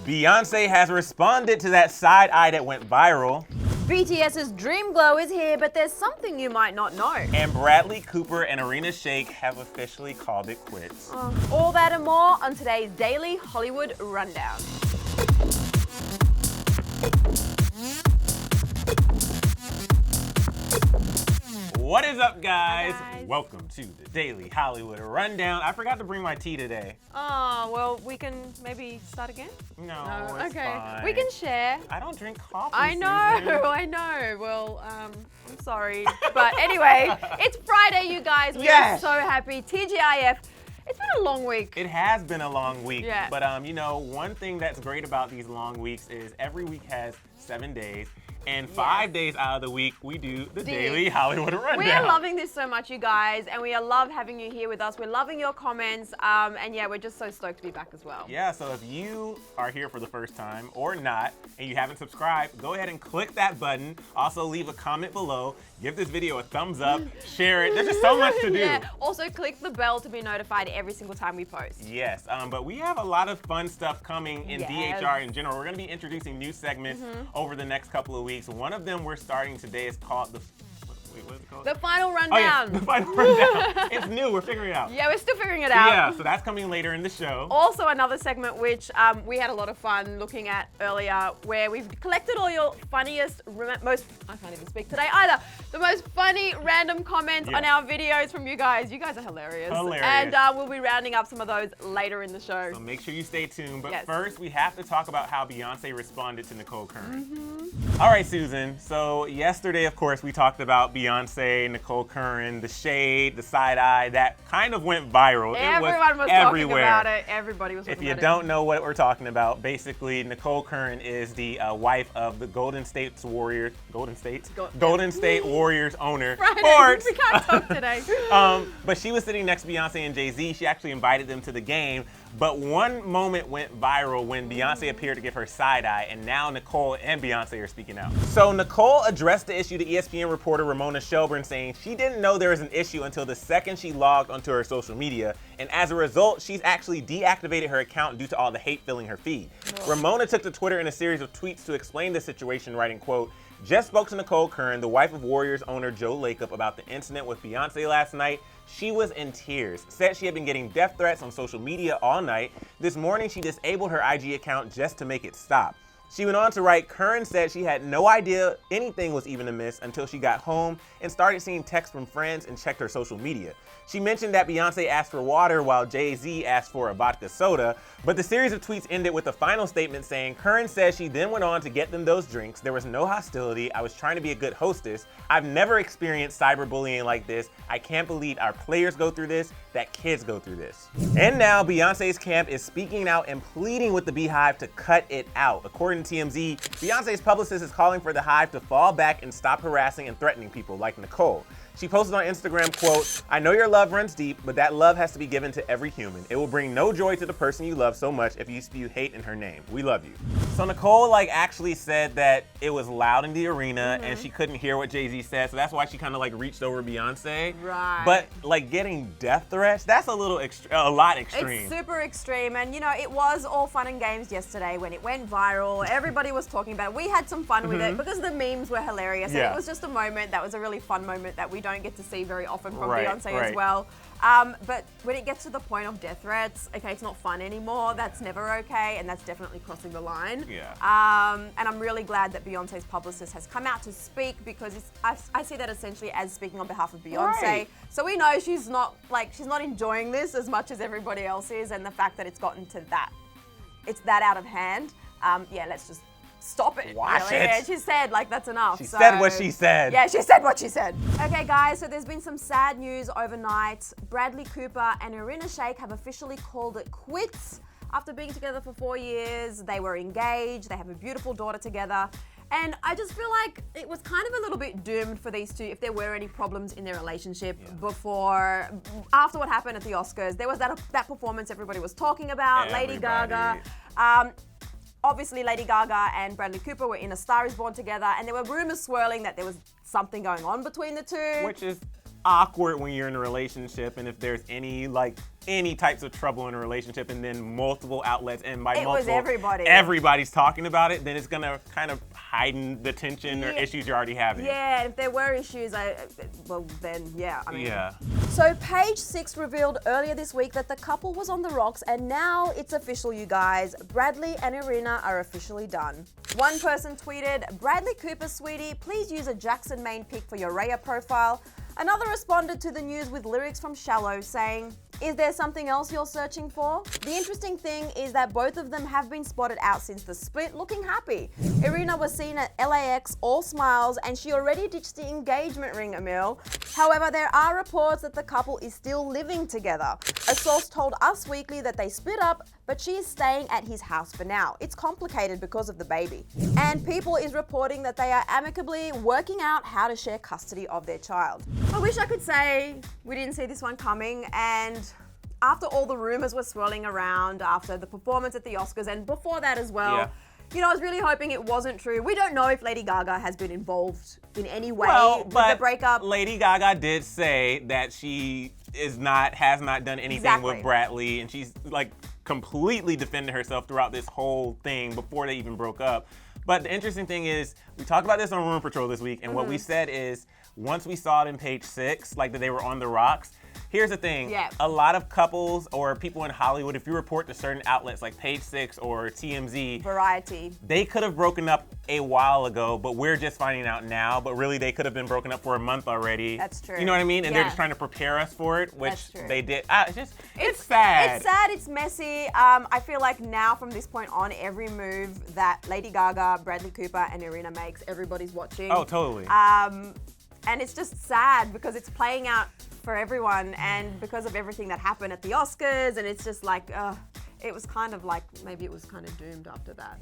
Beyonce has responded to that side eye that went viral. BTS's Dream Glow is here, but there's something you might not know. And Bradley Cooper and Irina Shayk have officially called it quits. All that and more on today's Daily Hollywood Rundown. What is up, guys? Hi, guys. Welcome to the Daily Hollywood Rundown. I forgot to bring my tea today. Oh, well, we can maybe start again? No, it's okay. fine. We can share. I don't drink coffee, I know, Susan. I know. Well, I'm sorry. But anyway, it's Friday, you guys. We Yes. are so happy. TGIF. It's been a long week. It has been a long week, Yeah. but you know, one thing that's great about these long weeks is every week has 7 days, and 5 days out of the week we do the Daily Hollywood Rundown. We are loving this so much, you guys, and we love having you here with us. We're loving your comments, and yeah, we're just so stoked to be back as well. Yeah, so if you are here for the first time or not, and you haven't subscribed, go ahead and click that button. Also, leave a comment below. Give this video a thumbs up. Share it. There's just so much to do. Yeah. Also, click the bell to be notified every single time we post. Yes, but we have a lot of fun stuff coming in Yes. DHR in general. We're going to be introducing new segments over the next couple of weeks. One of them we're starting today is called what is it called? The final rundown. Oh, yeah, the final rundown. It's new. We're figuring it out. Yeah, we're still figuring it out. Yeah, so that's coming later in the show. Also, another segment which we had a lot of fun looking at earlier, where we've collected all your funniest, I can't even speak today either, the most funny random comments on our videos from you guys. You guys are hilarious. And we'll be rounding up some of those later in the show. So make sure you stay tuned. But Yes. first, we have to talk about how Beyonce responded to Nicole Curran. All right, Susan. So yesterday, of course, we talked about Beyonce, Nicole Curran, the shade, the side eye. That kind of went viral. Everyone was everywhere. talking about it. Everybody was talking If you about don't know what we're talking about, basically, Nicole Curran is the wife of the Golden State Warriors owner. Friday, we can't talk today. But she was sitting next to Beyonce and Jay-Z. She actually invited them to the game. But one moment went viral when Beyonce appeared to give her side eye, and now Nicole and Beyonce are speaking out. So Nicole addressed the issue to ESPN reporter Ramona Shelburne, saying she didn't know there was an issue until the second she logged onto her social media, and as a result, she's actually deactivated her account due to all the hate filling her feed. Ramona took to Twitter in a series of tweets to explain the situation, writing, quote, "Just spoke to Nicole Curran, the wife of Warriors owner Joe Lacob, about the incident with Beyonce last night. She was in tears, said she had been getting death threats on social media all night. This morning, she disabled her IG account just to make it stop." She went on to write, "Curran said she had no idea anything was even amiss until she got home and started seeing texts from friends and checked her social media. She mentioned that Beyonce asked for water while Jay-Z asked for a vodka soda, but the series of tweets ended with a final statement saying, Curran says she then went on to get them those drinks. There was no hostility. I was trying to be a good hostess. I've never experienced cyberbullying like this. I can't believe our players go through this, that kids go through this." And now Beyonce's camp is speaking out and pleading with the Beehive to cut it out. According to TMZ, Beyonce's publicist is calling for the Hive to fall back and stop harassing and threatening people like Nicole. She posted on Instagram, quote, "I know your love runs deep, but that love has to be given to every human. It will bring no joy to the person you love so much if you spew hate in her name. We love you." So Nicole actually said that it was loud in the arena and she couldn't hear what Jay-Z said, so that's why she kind of reached over Beyonce. Right. But getting death threats, that's a lot extreme. It's super extreme, and you know, it was all fun and games yesterday when it went viral. Everybody was talking about it. We had some fun with it because the memes were hilarious, and it was just a moment that was a really fun moment that we don't get to see very often from Beyonce as well. But when it gets to the point of death threats, okay, it's not fun anymore. That's never okay, and that's definitely crossing the line. Yeah. And I'm really glad that Beyonce's publicist has come out to speak, because I see that essentially as speaking on behalf of Beyonce. Right. So we know she's not enjoying this as much as everybody else is, and the fact that it's gotten to that, it's that out of hand. Yeah, let's just stop it. Watch really. it. Yeah, she said that's enough. She said what she said. Yeah, she said what she said. Okay, guys, so there's been some sad news overnight. Bradley Cooper and Irina Shayk have officially called it quits. After being together for 4 years, they were engaged, they have a beautiful daughter together. And I just feel like it was kind of a little bit doomed for these two if there were any problems in their relationship after what happened at the Oscars. There was that performance everybody was talking about, Lady Gaga. Obviously, Lady Gaga and Bradley Cooper were in A Star Is Born together, and there were rumors swirling that there was something going on between the two. Which is awkward when you're in a relationship, and if there's any types of trouble in a relationship, and then multiple outlets, and by multiple, was everybody. Everybody's talking about it, then it's gonna kind of heighten the tension or issues you're already having. Yeah, if there were issues, then yeah. I mean, Yeah. So Page Six revealed earlier this week that the couple was on the rocks, and now it's official, you guys. Bradley and Irina are officially done. One person tweeted, "Bradley Cooper, sweetie, please use a Jackson Maine pic for your Raya profile." Another responded to the news with lyrics from Shallow saying, "Is there something else you're searching for?" The interesting thing is that both of them have been spotted out since the split looking happy. Irina was seen at LAX all smiles, and she already ditched the engagement ring, Emile. However, there are reports that the couple is still living together. A source told Us Weekly that they split up, but she is staying at his house for now. It's complicated because of the baby. And People is reporting that they are amicably working out how to share custody of their child. I wish I could say we didn't see this one coming, and after all the rumors were swirling around after the performance at the Oscars and before that as well, you know, I was really hoping it wasn't true. We don't know if Lady Gaga has been involved in any way with the breakup. Lady Gaga did say that she has not done anything with Bradley, and she's like completely defended herself throughout this whole thing before they even broke up. But the interesting thing is, we talked about this on Rumor Patrol this week, and what we said is, once we saw it in Page Six, like that they were on the rocks, here's the thing. A lot of couples or people in Hollywood, if you report to certain outlets like Page Six or TMZ, Variety, they could have broken up a while ago, but we're just finding out now. But really, they could have been broken up for a month already. That's true. You know what I mean? And they're just trying to prepare us for it, which they did. It's sad. It's sad. It's messy. I feel like now, from this point on, every move that Lady Gaga, Bradley Cooper, and Irina makes, everybody's watching. Oh, totally. And it's just sad because it's playing out for everyone, and because of everything that happened at the Oscars, and it's just like, it was kind of like, maybe it was kind of doomed after that.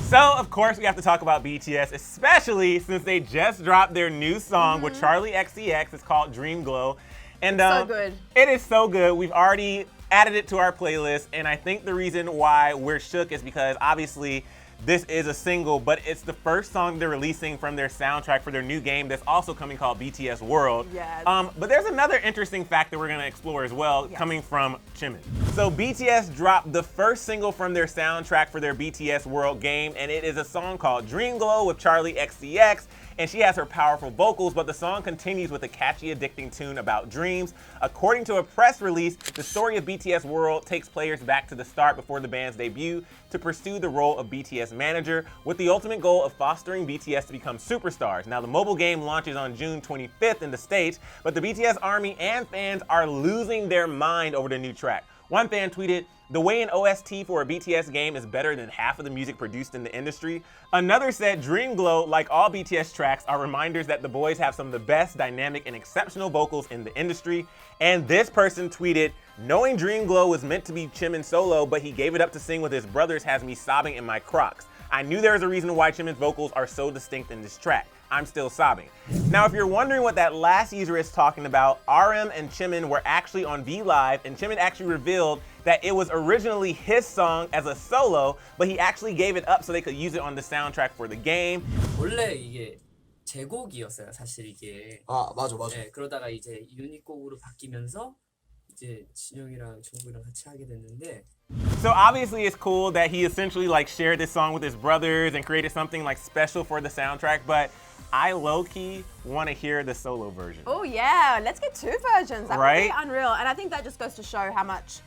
So, of course, we have to talk about BTS, especially since they just dropped their new song with Charlie XCX. It's called Dream Glow. And so good. It is so good. We've already added it to our playlist, and I think the reason why we're shook is because obviously this is a single, but it's the first song they're releasing from their soundtrack for their new game that's also coming called BTS World. Yes. But there's another interesting fact that we're gonna explore as well, coming from Jimin. So BTS dropped the first single from their soundtrack for their BTS World game, and it is a song called Dream Glow with Charlie XCX. And she has her powerful vocals, but the song continues with a catchy, addicting tune about dreams. According to a press release, the story of BTS World takes players back to the start before the band's debut to pursue the role of BTS manager, with the ultimate goal of fostering BTS to become superstars. Now, the mobile game launches on June 25th in the States, but the BTS army and fans are losing their mind over the new track. One fan tweeted, "The way an OST for a BTS game is better than half of the music produced in the industry." Another said, "Dream Glow, like all BTS tracks, are reminders that the boys have some of the best, dynamic, and exceptional vocals in the industry." And this person tweeted, "Knowing Dream Glow was meant to be Jimin solo, but he gave it up to sing with his brothers has me sobbing in my Crocs. I knew there was a reason why Jimin's vocals are so distinct in this track. I'm still sobbing." Now, if you're wondering what that last user is talking about, RM and Jimin were actually on V Live, and Jimin actually revealed that it was originally his song as a solo, but he actually gave it up so they could use it on the soundtrack for the game. 원래 이게 제 곡이었어요, 사실 이게. 아, 맞아. 네, 그러다가 이제 유닛 곡으로 바뀌면서 이제 진영이랑 정국이랑 같이 하게 됐는데. So obviously it's cool that he essentially like shared this song with his brothers and created something like special for the soundtrack, but I low-key want to hear the solo version. Oh yeah, let's get two versions. That would Right? be unreal. And I think that just goes to show how much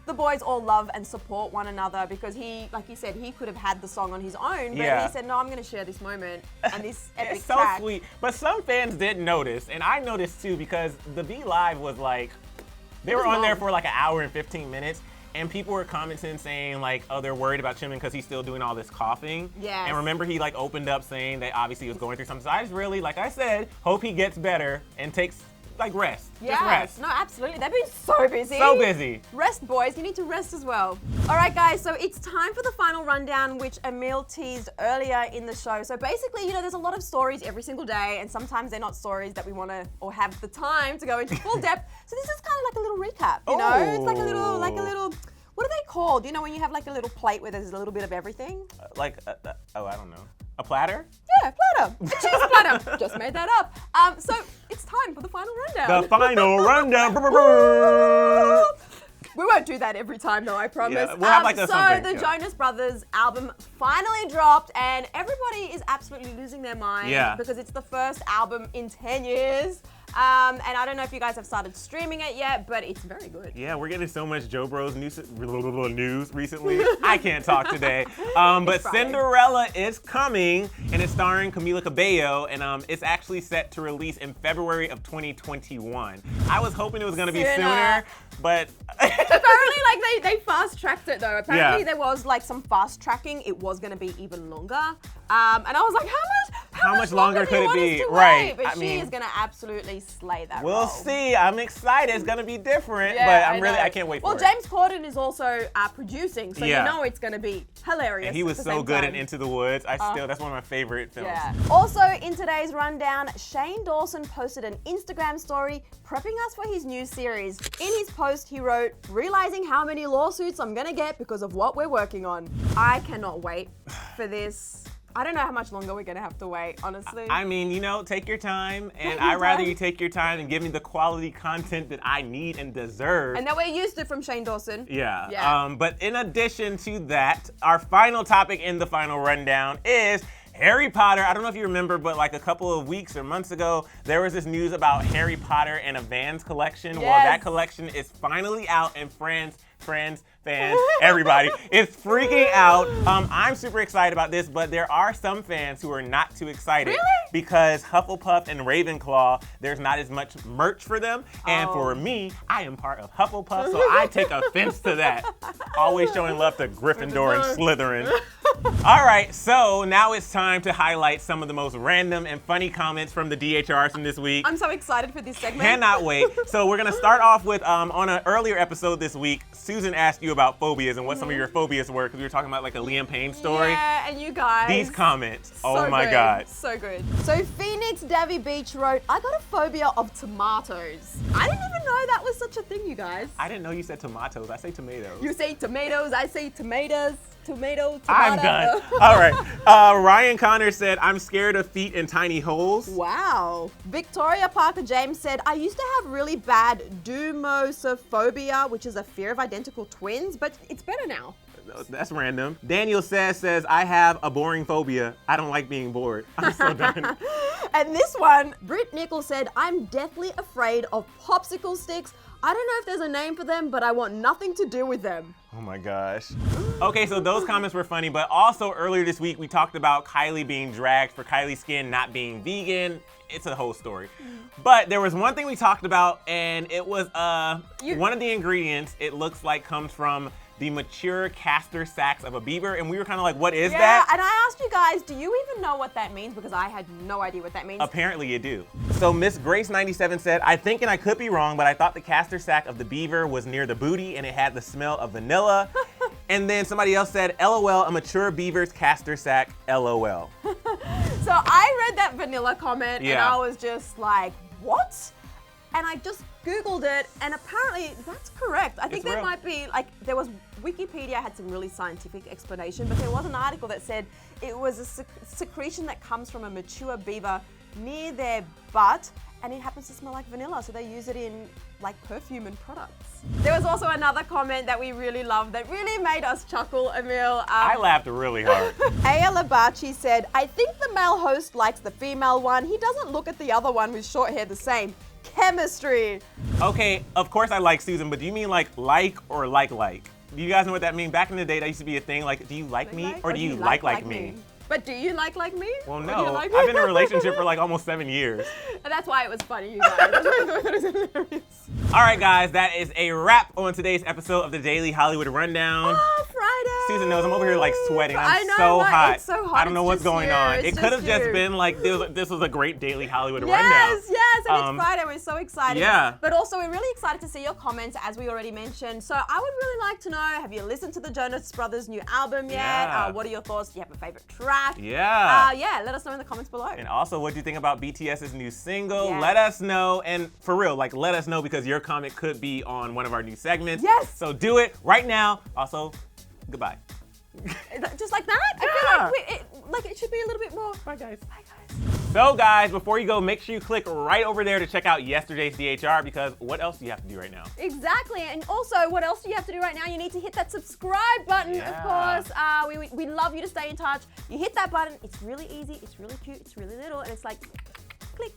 the boys all love and support one another, because he, like you said, he could have had the song on his own, but he said, no, I'm going to share this moment and this epic It's so track. sweet. But some fans did notice, and I noticed too, because the V Live was like, they were on there for like an hour and 15 minutes, and people were commenting saying like, oh, they're worried about Jimin because he's still doing all this coughing. Yes. And remember, he like opened up saying that obviously he was going through something. So I just really, like I said, hope he gets better and takes like rest. Just Yes, rest. no, absolutely. They've been so busy. So busy. Rest, boys. You need to rest as well. All right, guys, so it's time for the final rundown, which Emile teased earlier in the show. So basically, you know, there's a lot of stories every single day, and sometimes they're not stories that we want to or have the time to go into full depth. So this is kind of like a little recap, you know? It's like a little, what are they called? You know, when you have like a little plate where there's a little bit of everything? I don't know. A platter? Yeah, platter. A cheese platter. Just made that up. So it's time for the final rundown. The final rundown. We won't do that every time though, I promise. Yeah, we'll have like a so something, the yeah. Jonas Brothers album finally dropped and everybody is absolutely losing their mind because it's the first album in 10 years. And I don't know if you guys have started streaming it yet, but it's very good. Yeah, we're getting so much Joe Bros news recently. I can't talk today. But Cinderella is coming, and it's starring Camila Cabello, and it's actually set to release in February of 2021. I was hoping it was going to be sooner, but apparently, like they fast tracked it though. Apparently, there was like some fast tracking. It was going to be even longer, and I was like, how much longer could it be? Right, but she is going to absolutely slay that. We'll role. see. I'm excited. It's going to be different, Yeah, but I can't wait for it. Well, James Corden is also producing, so you know it's going to be hilarious. And he was so good in Into the Woods. That's one of my favorite films. Yeah. Also, in today's rundown, Shane Dawson posted an Instagram story prepping us for his new series. In his post, he wrote, "Realizing how many lawsuits I'm gonna get because of what we're working on. I cannot wait for this." I don't know how much longer we're gonna have to wait, honestly. I mean, take your time, and I'd rather you take your time and give me the quality content that I need and deserve. And that we're used to from Shane Dawson. Yeah. But in addition to that, our final topic in the final rundown is Harry Potter. I don't know if you remember, but like a couple of weeks or months ago, there was this news about Harry Potter and a Vans collection. Yes. Well, that collection is finally out, and friends, fans, everybody is freaking out. I'm super excited about this, but there are some fans who are not too excited. Really? Because Hufflepuff and Ravenclaw, there's not as much merch for them. And for me, I am part of Hufflepuff, so I take offense to that. Always showing love to Gryffindor and Slytherin. All right, so now it's time to highlight some of the most random and funny comments from the DHRs from this week. I'm so excited for this segment. Cannot wait. So we're gonna start off with, on an earlier episode this week, Susan asked you about phobias and what some of your phobias were, because we were talking about like a Liam Payne story. Yeah, and you guys. These comments, So my good. God. So good. So Phoenix Davy Beach wrote, "I got a phobia of tomatoes." I didn't even know that was such a thing, you guys. I didn't know you said tomatoes. I say tomatoes. You say tomatoes, I say tomatoes. Tomato. I'm done. All right. Ryan Connor said, "I'm scared of feet in tiny holes." Wow. Victoria Parker James said, "I used to have really bad dumosophobia, which is a fear of identical twins, but it's better now." That's random. Daniel says, "I have a boring phobia. I don't like being bored." I'm so done. And this one, Britt Nichols said, "I'm deathly afraid of popsicle sticks. I don't know if there's a name for them, but I want nothing to do with them." Oh my gosh. Okay, so those comments were funny, but also earlier this week we talked about Kylie being dragged for Kylie Skin not being vegan. It's a whole story. But there was one thing we talked about, and it was one of the ingredients, it looks like, comes from the mature castor sacs of a beaver, and we were kind of like, what is that? Yeah, and I asked you guys, do you even know what that means? Because I had no idea what that means. Apparently you do. So Miss Grace97 said, "I think, and I could be wrong, but I thought the castor sac of the beaver was near the booty and it had the smell of vanilla." And then somebody else said, "LOL, a mature beaver's castor sac, LOL." So I read that vanilla comment and I was just like, what? And I just Googled it, and apparently that's correct. I think there might be, like, Wikipedia had some really scientific explanation, but there was an article that said it was a secretion that comes from a mature beaver near their butt, and it happens to smell like vanilla, so they use it in, like, perfume and products. There was also another comment that we really loved that really made us chuckle, Emile. I laughed really hard. Aya Labachi said, "I think the male host likes the female one. He doesn't look at the other one with short hair the same. Chemistry." Okay, of course I like Susan, but do you mean like or like? Do you guys know what that means? Back in the day, that used to be a thing, like, do you like me or do you like me? But do you like me? Well, Or do no. you like I've me? been in a relationship for like almost 7 years. And that's why it was funny, you guys. That's why I thought it was hilarious. All right, guys, that is a wrap on today's episode of the Daily Hollywood Rundown. Oh, Friday. Susan knows I'm over here like sweating. I I'm know, so hot. It's so hot. I don't know It's what's just going you. on. It's It could have just you. been like this was a great Daily Hollywood Rundown. Yes, and it's Friday. We're so excited. Yeah. But also, we're really excited to see your comments, as we already mentioned. So I would really like to know, have you listened to the Jonas Brothers' new album yet? Yeah. What are your thoughts? Do you have a favorite track? Yeah. Yeah, let us know in the comments below. And also, what do you think about BTS's new single? Yes. Let us know. And for real, like, let us know, because your comment could be on one of our new segments. Yes. So do it right now. Also, goodbye. Just like that? Yeah. I feel like like it should be a little bit more. Bye, guys. Bye, guys. So guys, before you go, make sure you click right over there to check out yesterday's DHR, because what else do you have to do right now? Exactly, and also what else do you have to do right now? You need to hit that subscribe button, of course. We love you to stay in touch. You hit that button, it's really easy, it's really cute, it's really little, and it's like